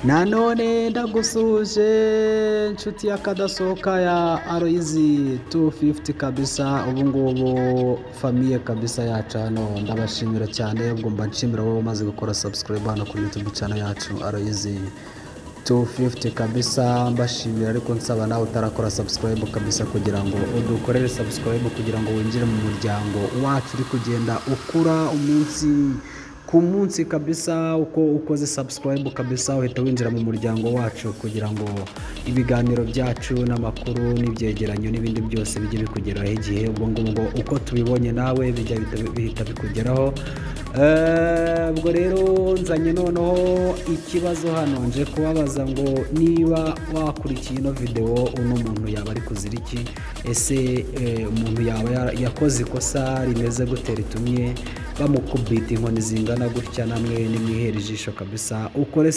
nanone ndagusuje inshuti y'akadasohoka ya Aloyizi 250 kabisa. Ubu ngubu famiye kabisa yacu hano ndabashimira cyane. Ubwo mba nshimira wowe umaze gukora subscribe hano kuri YouTube channel yacu Aloyizi 250 kabisa, mbashimira. Ariko nsaba nawe utarakora subscribe kabisa kugira ngo udukorere subscribe kugira ngo winjire mu muryango wacu uri kugenda ukura umunsi ku munsi kabisa. Uko ukoze subscribe kabisa uhita winjira mu muryango wacu kugira ngo ibiganiro byacu n'amakuru n'ibyegeranyo n'ibindi byose bijye bikugeraho igihe ubwo ngubwo uko tubibonye nawe bijya bihita bikugeraho. Ubwo rero nzanye noneho ikibazo hano nje kubabaza ngo niba wakurikiye ino video uno muntu yaba ari kuzira iki? Ese umuntu yaba yakoze ikosa rimeze gute ritumye bamukubita inkoni zingana gutya? Namwe nimwihere ijisho kabisa ukore